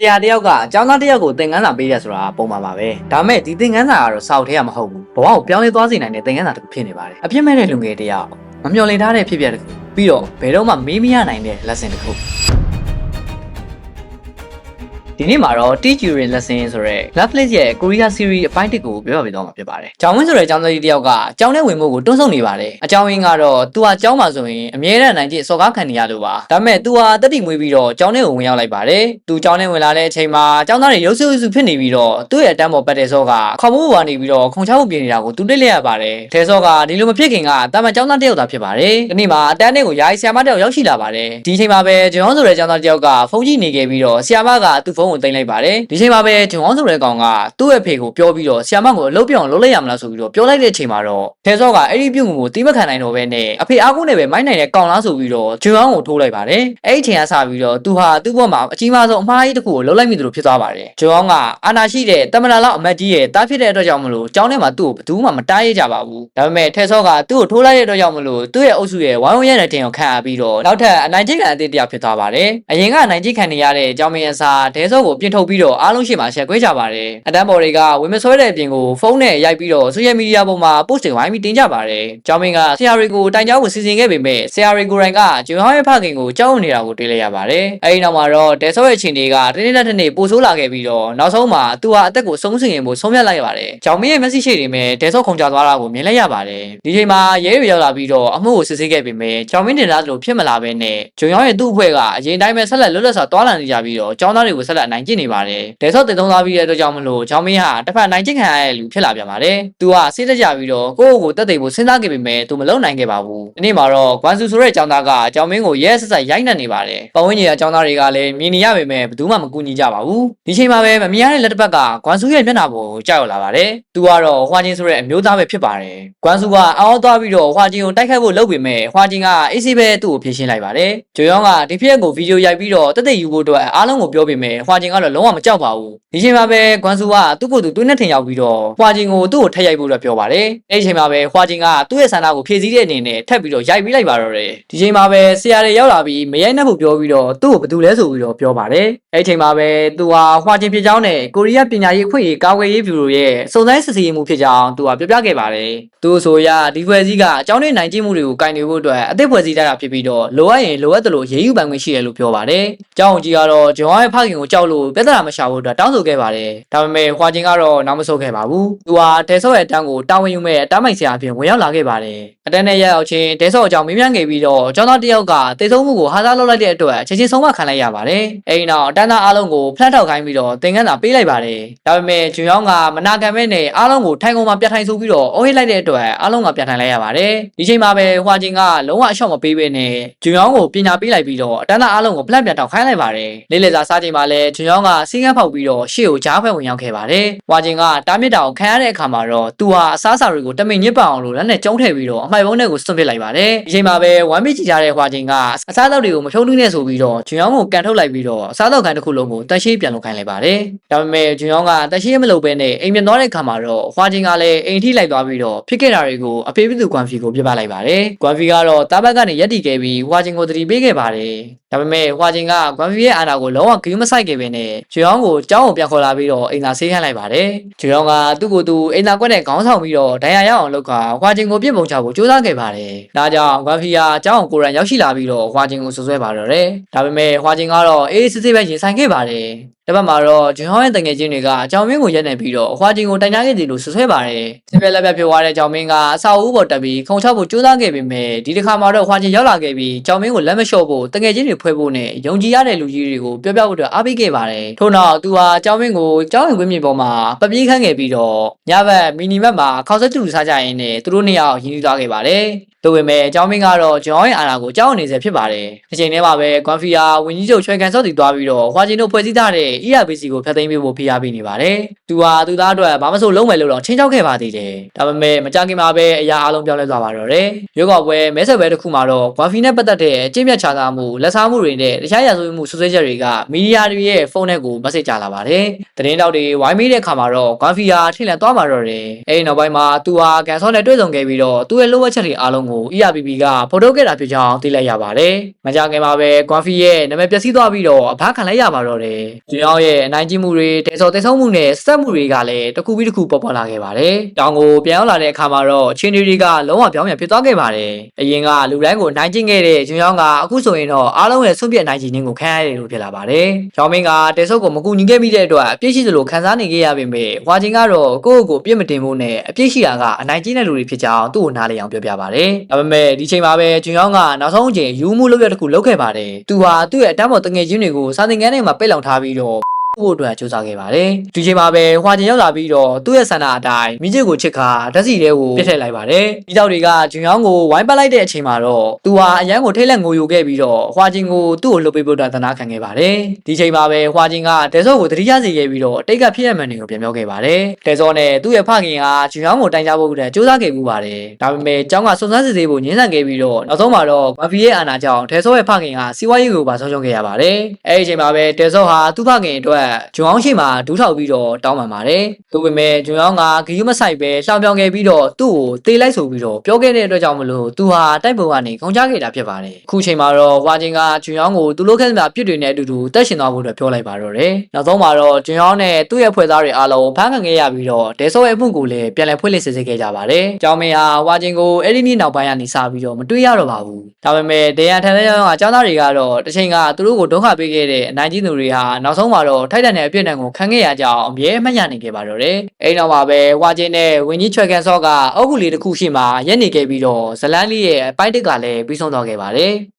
တရားတယောက်ကကျောင်းသားတယောက်ကိုသင်ခန်းစာပေးရဆိုတာပုံမှန်ပါပဲဒါပေမဲ့ဒီသင်ခန်းစာကတော့စာအုပ်ထဲကမဟုတ်ဘူးဘဝကိုပြောင်းလဲသွားစေနိုင်တဲ့သင်ခန်းစာတစ်ခုဖြစ်နေပါတယ်အပြစ်မဲ့တဲ့လူငယ်တယောက်မမျှော်လင့်ထားတဲ့ဖြစ်ပျက်တစ်ခုပြီးတော့ဘယ်တော့မှမေးမရနိုင်တဲ့ lesson တစ်ခုဒီနေ့မှာတော့ Teach You in Lesson ဆိုတဲ့ Netflix ရဲ့ Korea series အပိုင်းတစ်ကိုပြောပြပေးသွားမှာဖြစ်ပါတယ်။ကျောင်းဝင်းဆိုတဲ့ကျောင်းသားကြီးတယောက်ကကျောင်းထဲဝင်မှုကိုတွန်းဆုတ်နေပါတယ်။အကြောင်းရင်းကတော့သူဟာကျောင်းမှာဆိုရင်အမြဲတမ်းနိုင်ကျင့်စော်ကားခံနေရလို့ပါ။ဒါပေမဲ့သူဟာတက်တိမွေးပြီးတော့ကျောင်းထဲကိုဝင်ရောက်လိုက်ပါတယ်။သူကျောင်းထဲဝင်လာတဲ့အချိန်မှာကျောင်းသားတွေရုပ်ဆူဆူဖြစ်နေပြီးတော့သူ့ရဲ့အတန်းပေါ်ပတ်တဲ့စောကခေါင်းမိုးပေါ်နေပြီးတော့ခုံချောက်ပြင်နေတာကိုသူတွေ့လိုက်ရပါတယ်။ထဲစောကဒီလိုမဖြစ်ခင်ကတာမန်ကျောင်းသားတယောက်သာဖြစ်ပါတယ်။ဒီနေ့မှာအတန်းထဲကိုယာယီဆရာမတယောက်ရောက်ရှိလာပါတယ်။ဒီအချိန်မှာပဲဂျွန်ဆိုတဲ့ကျောင်းသားတယောက်ကဖုန်းကြည့်နေခဲ့ပြီးတော့ဆရာမကသူ့ဖုန်းကိုတင်လိုက်ပါတယ်။ဒီချိန်မှာပဲဂျွန်ဆိုတဲ့ကောင်ကသူ့ရဲ့ဖေကိုပြောပြီးတော့ဆရာမကိုအလုပ်ပြောင်းလုပ်လိုက်ရမလားဆိုပြီးတော့ပြောလိုက်တဲ့အချိန်မှာတော့ထဲစောကအဲ့ဒီပြုံကိုတီးမခံနိုင်တော့ဘဲနဲ့အဖေအားကိုးနဲ့ပဲမိုက်နိုင်တဲ့ကောင်လားဆိုပြီးတော့ဂျွန်ကိုထိုးလိုက်ပါတယ်အဲ့ဒီချိန်ကစပြီးတော့သူဟာသူ့ဘက်မှာအကြီးမားဆုံးအမှားကြီးတစ်ခုကိုလုပ်လိုက်မိသလိုဖြစ်သွားပါတယ်ဂျွန်ကအာနာရှိတဲ့တမန်တော်လောက်အမတ်ကြီးရဲ့တားဖြစ်တဲ့အတွက်ကြောင့်မလို့ကျောင်းထဲမှာသူ့ကိုဘယ်သူမှမတားရကြပါဘူးဒါပေမဲ့ထဲစောကသူ့ကိုထိုးလိုက်တဲ့အတွက်ကြောင့်မလို့သူ့ရဲ့အုပ်စုရဲ့ဝိုင်းဝန်းရတဲ့တင်ကိုခံရပြီးတော့နောက်ထပ်အနိုင်ကျင့်ခံအသစ်တယောက်ဖြစ်သွားပါတယ်အရင်ကအနိုင်ကျင့်ခံနေရတဲ့ကျောင်းမင်းအစားထဲစောကိုပြင်ထုတ်ပြီးတော့အားလုံးရှိမှရှက်ခွဲကြပါတယ်အတန်းပေါ်တွေကဝင်မဆွဲတဲ့အပြင်ကိုဖုန်းနဲ့ရိုက်ပြီးတော့ social media ပေါ်မှာ post တွေဝိုင်းပြီးတင်ကြပါတယ်ကျောင်းမင်းကဆရာတွေကိုတိုင်ကြားဖို့စီစဉ်ခဲ့ပေမဲ့ဆရာတွေကိုယ်တိုင်ကဂျွန်ဟောင်းရဲ့ဖခင်ကိုကြောက်နေတာကိုတွေ့လိုက်ရပါတယ်အဲဒီနောက်မှာတော့တဲဆော့ရဲ့အချိန်တွေကတနေ့တစ်နေ့ပိုဆိုးလာခဲ့ပြီးတော့နောက်ဆုံးမှာသူဟာအသက်ကိုဆုံးရှုံးရင်ဖို့ဆုံးဖြတ်လိုက်ပါတယ်ကျောင်းမင်းရဲ့မျက်စိရှိတွေမဲ့တဲဆော့ခုန်ချသွားတာကိုမြင်လိုက်ရပါတယ်ဒီချိန်မှာရဲတွေရောက်လာပြီးတော့အမှုကိုစစ်ဆေးခဲ့ပေမဲ့ကျောင်းမင်းတင်သားလို့ဖြစ်မလာဘဲနဲ့ဂျွန်ဟောင်းရဲ့သူ့အဖွဲ့ကအရင်တိုင်းပဲဆက်လက်လွတ်လပ်စွာတွားလာနေကြပြီးတော့ကျောင်းသားတွေကိုဆက်လက်အနိုင်ကျင့်နေပါတယ်တဲဆော့တင်သုံးသားပြီးတဲ့အတွက်ကြောင့်မလို့ကျောင်းမင်းဟာတစ်ဖက်နိုင်ကျင့်ခံရတဲ့လူဖြစ်လာပြန်ပါတယ်သူကစိတ်တကြပြီးတော့ကိုယ့်ကိုယ်တက်သိဖို့စဉ်းစားခဲ့ပေမဲ့သူမလုံနိုင်ခဲ့ပါဘူးဒီနေ့မှာတော့ကွမ်ဆူဆိုတဲ့ကျောင်းသားကကျောင်းမင်းကိုရဲဆက်ဆက်ရိုက်နှက်နေပါတယ်ပတ်ဝန်းကျင်ကကျောင်းသားတွေကလည်းမြင်နေရပေမဲ့ဘယ်သူမှမကူညီကြပါဘူးဒီချိန်မှာပဲမမြင်ရတဲ့လက်တစ်ဖက်ကကွမ်ဆူရဲ့မျက်နှာပေါ်ကိုကြောက်လာပါတယ်သူကတော့ဟွာချင်းဆိုတဲ့အမျိုးသားပဲဖြစ်ပါတယ်ကွမ်ဆူကအော်သွားပြီးတော့ဟွာချင်းကိုတိုက်ခိုက်ဖို့လုပ်ပေမဲ့ဟွာချင်းကအေးဆေးပဲသူ့ကိုဖြေရှင်းလိုက်ပါတယ်ဂျိုယောင်းကဒီဖြစ်ရပ်ကိုဗီဒီယိုရိုက်ပြီးတော့တက်သိယူဖို့အတွက်အားလုံးကိုပြောပေမဲ့ဟွာချင်းကတော့လုံးဝမကြောက်ပါဘူးဒီချိန်မှာပဲကွမ်ဆူကသူ့ကိုယ်သူတွင်းနဲ့ထင်ရောက်ပြီးတော့ဟွာချင်းကိုသူ့ကိုထက်ရိုက်ဖို့အတွက်ပြောပါတယ်အဲ့ဒီချိန်မှာပဲဟွာချင်းကသူ့ရဲ့ဆန္ဒကိုဖြည့်ဆည်းတဲ့အနေနဲ့ထပ်ပြီးတော့ရိုက်ပြီးလိုက်ပါတော့တယ်ဒီချိန်မှာပဲဆရာတွေရောက်လာပြီးမရိုက်နှက်ဖို့ပြောပြီးတော့သူ့ကိုဘယ်သူလဲဆိုပြီးတော့ပြောပါတယ်အဲ့ဒီချိန်မှာပဲသူဟာဟွာချင်းဖြစ်ကြောင်းနဲ့ကိုရီးယားပညာရေးအဖွဲ့ရေးကာကွယ်ရေးဗျူရိုရဲ့စုံစမ်းစစ်ဆေးရေးမှုဖြစ်ကြောင်းသူကပြောပြခဲ့ပါတယ်သူဆိုရဒီဖွဲ့စည်းကအကြောင်းနဲ့နိုင်ကျင့်မှုတွေကိုကင်နေဖို့အတွက်အသစ်ဖွဲ့စည်းထားတာဖြစ်ပြီးတော့လိုအပ်ရင်လိုအပ်တယ်လို့ရေးယူပိုင်ခွင့်ရှိတယ်လို့ပြောပါတယ်ကျောင်းကြီးကတော့ဂျွန်ရဲ့ဖခင်ကိုကြောက်လို့ပြဿနာမရှာဖို့အတွက်တောင်းဆိုခဲ့ပါတယ်ဒါပေမဲ့ဟွာချင်းကတော့နောက်မဆုတ်ခဲ့ပါဘူးသူဟာတဲဆော့ရဲ့အတန်းကိုတာဝန်ယူမဲ့အတန်းမိုက်ဆရာအဖြစ်ဝင်ရောက်လာခဲ့ပါတယ်အတန်းနဲ့ရောက်ချင်းတဲဆော့အကြောင်းမေးမြန်းခဲ့ပြီးတော့ကျောင်းသားတယောက်ကတိတ်ဆုံးမှုကိုဟာသားလုပ်လိုက်တဲ့အတွက်ချက်ချင်းဆုံးမခံလိုက်ရပါတယ်အဲဒီနောက်အတန်းသားအားလုံးကိုဖလတ်ထောက်ခိုင်းပြီးတော့သင်ခန်းစာပေးလိုက်ပါတယ်ဒါပေမဲ့ဂျွန်ယောင်းကမနာခံမဲ့နဲ့အားလုံးကိုထိုင်ကုန်မှာပြတ်ထိုင်ဆိုပြီးတော့အော်ဟစ်လိုက်တဲ့အတွက်အားလုံးကပြတ်ထိုင်လိုက်ရပါတယ်ဒီချိန်မှာပဲဟွာချင်းကလုံးဝအရှော့မပေးဘဲနဲ့ဂျွန်ယောင်းကိုပညာပေးလိုက်ပြီးတော့အတန်းသားအားလုံးကိုဖလတ်ပြန်ထောက်ခိုင်းလိုက်ပါတယ်လေးလေစာစားချိန်မှာလည်းဂျွန်ယောင်းကစီးကန်းဖောက်ပြီးတော့ရှေ့ကိုကြားဖက်ဝင်ရောက်ခဲ့ပါတယ်ဟွာချင်းကတားမြစ်တာကိုခံရတဲ့အခါမှာတော့သူဟာအစားအစာတွေကိုတမင်ညစ်ပအောင်လို့လက်နဲ့ကျုံးထည့်ပြီးတော့အမှိုက်ပုံးတွေကိုစွန့်ပစ်လိုက်ပါတယ်ဒီချိန်မှာပဲဝမ်းမီကြည့်ထားတဲ့ဟွာချင်းကအစားအသောက်တွေကိုမဖြုံးနှင်းနဲ့ဆိုပြီးတော့ဂျွန်ယောင်းကိုကန်ထုတ်လိုက်ပြီးတော့အစားအသောက်ကန်တစ်ခုလုံးကိုတန်ရှင်းပြန်လုပ်ခိုင်းလိုက်ပါတယ်ဒါပေမဲ့ဂျွန်ယောင်းကတန်ရှင်းမလုပ်ဘဲနဲ့အိမ်ပြန်သွားတဲ့အခါမှာတော့ဟွာချင်းကလည်းအိမ်ထိလိုက်သွားပြီးတော့ဖြစ်ခဲ့တာတွေကိုအဖေပြသူကွမ်ဖီကိုပြပလိုက်ပါတယ်ကွမ်ဖီကတော့တားဘက်ကနေရက်တီခဲ့ပြီးဟွာချင်းကိုတတိပေးခဲ့ပါတယ်ဒါပေမဲ့ဟွာချင်းကကွမ်ဖီရဲ့အာဏာကိုလုံးဝဂရုမစိုက်ခဲ့ဘဲနဲ့ဂျွန်ယောင်းကိုကျောင်းကိုပြန်ခေါ်လာပြီးတော့အိမ်သာဆေးခိုင်းလိုက်ပါတယ်ဂျွန်ယောင်းကသူ့ကိုယ်သူအိမ်သာကွက်နဲ့ခေါင်းဆောင်ပြီးတော့ဒဏ်ရာရအောင်လုပ်ခါဟွာချင်းကိုပြစ်ပုံချဖို့ကြိုးစားခဲ့ပါတယ်ဒါကြောင့်ကွမ်ဖီကကျောင်းကိုကိုရန်ရောက်ရှိလာပြီးတော့ဟွာချင်းကိုဆွဆွဲပါတော့တယ်ဒါပေမဲ့ဟွာချင်းကတော့အေးစစ်စစ်ပဲရင်ဆိုင်ခဲ့ပါတယ်တပတ်မှာတော့ဂျွန်ဟောင်းရဲ့တငယ်ချင်းတွေကအကြောင်းမင်းကိုရက်နေပြီးတော့ဟွာချင်းကိုတိုင်ကြားခဲ့တယ်လို့ဆွဆွဲပါတယ်စစ်ပြက်လက်ပြက်ဖြစ်သွားတဲ့ကြောင်မင်းကအဆောက်အဦပေါ်တက်ပြီးခုံချဖို့ကြိုးစားခဲ့ပေမဲ့ဒီတစ်ခါမှာတော့ဟွာချင်းရောက်လာခဲ့ပြီးကြောင်မင်းကိုလက်မလျှော့ဖို့တငယ်ချင်းတွေဖွဲ့ဖို့နဲ့ယုံကြည်ရတဲ့လူကြီးတွေကိုပြောပြဖို့အတွက်အားပေးခဲ့ပါတယ်ထို့နောက်သူဟာကြောင်မင်းကိုကြောင်ရင်ကွင်းမြေပေါ်မှာပပြေးခန့်ခဲ့ပြီးတော့ညဘက်မီနီမတ်မှာခေါက်ဆက်တူစားကြရင်နဲ့သူတို့နှစ်ယောက်ရင်းနှီးသွားခဲ့ပါတယ်တို့ပေမဲ့အကြောင်းမင်းကတော့ဂျွန်ရဲ့အာဏာကိုကြောက်နေစေဖြစ်ပါတယ်။ဒီချိန်ထဲမှာပဲကွမ်ဖီယာဝင်းကြီးချုပ်ချွဲကန်စော့တီသွားပြီးတော့ဟွာချင်းတို့ဖွဲ့စည်းထားတဲ့ ERBC ကိုဖျက်သိမ်းပေးဖို့ဖိအားပေးနေပါတယ်။သူဟာသူသားအတွက်ဘာမှမဆိုလုံးမယ်လို့တော့ချင်းချောက်ခဲ့ပါသေးတယ်။ဒါပေမဲ့မကြခင်မှာပဲအရာအလုံးပြောင်းလဲသွားပါတော့တယ်။ရွေးကောက်ပွဲမဲဆွယ်ပွဲတစ်ခုမှာတော့ကွမ်ဖီနဲ့ပတ်သက်တဲ့အကျင့်မြတ်ချစားမှုလက်စားမှုတွေနဲ့တခြားရာဇဝတ်မှုဆွဆွဲချက်တွေကမီဒီယာတွေရဲ့ဖုန်းထဲကိုမက်ဆေ့ချလာပါတယ်။သတင်းတောက်တွေဝိုင်းမေးတဲ့အခါမှာတော့ကွမ်ဖီယာထိတ်လန့်သွားပါတော့တယ်။အဲဒီနောက်ပိုင်းမှာသူဟာကန်စော့နဲ့တွေ့ဆုံခဲ့ပြီးတော့သူ့ရဲ့လိုအပ်ချက်တွေအားလုံး ကို ERPP ကဖော်ထုတ်ခဲ့တာဖြစ်ကြောင်းသိလိုက်ရပါတယ်။မကြာခင်မှာပဲ Guafi ရဲ့နာမည်ပျက်စီးသွားပြီးတော့အဖမ်းခံလိုက်ရပါတော့တယ်။ကျွန်တော်ရဲ့အနိုင်ကျင့်မှုတွေဒေဆော်တိတ်ဆုံးမှုနဲ့စက်မှုတွေကလည်းတစ်ခုပြီးတစ်ခုပေါ်ပေါ်လာခဲ့ပါတယ်။တောင်ကိုပြန်ရောက်လာတဲ့အခါမှာတော့ချင်းတွေကလုံးဝပြောင်းပြန်ဖြစ်သွားခဲ့ပါတယ်။အရင်ကလူတိုင်းကိုနိုင်ကျင့်ခဲ့တဲ့ကျွန်တော်ကအခုဆိုရင်တော့အားလုံးရဲ့ဆွန့်ပစ်နိုင်ကျင့်ခြင်းကိုခံရတယ်လို့ဖြစ်လာပါတယ်။ကျောင်းမင်းကဒေဆော်ကိုမကူညီခဲ့မိတဲ့အတွက်အပြစ်ရှိသလိုခံစားနေခဲ့ရပေမဲ့ဟွာချင်းကတော့ကိုယ့်ကိုပြစ်မတင်ဖို့နဲ့အပြစ်ရှိတာကအနိုင်ကျင့်တဲ့လူတွေဖြစ်ကြောင်းသူ့ကိုနားလည်အောင်ပြောပြပါတယ်။ဒါပေမဲ့ဒီချိန်မှာပဲကျွန်တော်ကနောက်ဆုံးအချိန်ယူမှုလုပ်ရတစ်ခုလုပ်ခဲ့ပါတယ်။သူဟာသူ့ရဲ့အတန်းပေါ်တငယ်ချင်းတွေကိုစာသင်ခန်းထဲမှာပိတ်လောင်ထားပြီးတော့ဖို့အတွက်စူးစမ်းခဲ့ပါတယ်။ဒီချိန်မှာပဲဟွာချင်းရောက်လာပြီးတော့သူ့ရဲ့ဆန္ဒအတိုင်းမိချစ်ကိုချစ်ခါဓာတ်စီတွေကိုပြစ်ထည့်လိုက်ပါတယ်။ဒီတောက်တွေကဂျွန်ယောင်းကိုဝိုင်းပတ်လိုက်တဲ့အချိန်မှာတော့သူဟာအရန်ကိုထိတ်လက်ငိုယိုခဲ့ပြီးတော့ဟွာချင်းကိုသူ့ကိုလှုပ်ပေးဖို့အတွက်သနာခံခဲ့ပါတယ်။ဒီချိန်မှာပဲဟွာချင်းကတဲဆော့ကိုတတိယစီခဲ့ပြီးတော့တိတ်ကဖြစ်ရမှန်တွေကိုပြန်ပြောခဲ့ပါတယ်။တဲဆော့နဲ့သူ့ရဲ့ဖခင်ကဂျွန်ယောင်းကိုတိုင်ကြဖို့အတွက်စူးစမ်းခဲ့မှုပါတယ်။ဒါပေမဲ့ကျောင်းကစုံစမ်းစစ်ဆေးဖို့ညှင်းဆန်ခဲ့ပြီးတော့နောက်ဆုံးမှာတော့ဂွမ်ဖီရဲ့အာဏာကြောင့်တဲဆော့ရဲ့ဖခင်ကစီးပွားရေးကိုပါဆုံးရှုံးခဲ့ရပါတယ်။အဲဒီအချိန်မှာပဲတဲဆော့ဟာသူ့ဖခင်အတွက်ဂျွန်ယောင်းရှိမှဒူးထောက်ပြီးတော့တောင်းပန်ပါတယ်။ဒါပေမဲ့ဂျွန်ယောင်းကဂယူးမဆိုင်ပဲရှောင်ပြောင်ခဲ့ပြီးတော့သူ့ကိုတေးလိုက်ဆိုပြီးတော့ပြောခဲ့တဲ့အတွက်ကြောင့်မလို့သူဟာတိုက်ပုံကနေခုံချခဲ့တာဖြစ်ပါတယ်။အခုချိန်မှာတော့ဟွာချင်းကဂျွန်ယောင်းကိုသူ့လိုခဲ့တဲ့ပြစ်တွေနဲ့အတူတူတက်ရှင်သွားဖို့အတွက်ပြောလိုက်ပါတော့တယ်။နောက်ဆုံးမှာတော့ဂျွန်ယောင်းနဲ့သူ့ရဲ့ဖွဲ့သားတွေအားလုံးဖမ်းခံခဲ့ရပြီးတော့ဒဲဆော့ရဲ့အမှုကိုလည်းပြန်လည်ဖွင့်လှစ်စစ်ဆေးခဲ့ကြပါတယ်။ကျောင်းမင်းဟာဟွာချင်းကိုအဲ့ဒီနေ့နောက်ပိုင်းကနေစပြီးတော့မတွေ့ရတော့ပါဘူး။ဒါပေမဲ့ဒေယန်ထန်တဲ့ကျောင်းကကျောင်းသားတွေကတော့တစ်ချိန်ကသူတို့ကိုဒုက္ခပေးခဲ့တဲ့အနိုင်ကြီးသူတွေဟာနောက်ဆုံးမှာတော့ထိုက်တန်တဲ့အပြစ်ဒဏ်ကိုခံခဲ့ရကြအောင်အမြဲမှတ်ရနေခဲ့ပါတော့တယ်။အဲ့နောက်မှာပဲဟွာချင်းနဲ့ဝင်းကြီးချွဲကန်ဆော့ကအုတ်ကူလေးတစ်ခုရှိမှရက်နေခဲ့ပြီးတော့ဇလန်းလေးရဲ့အပိုင်းတစ်ကလည်းပြီးဆုံးသွားခဲ့ပါတယ်။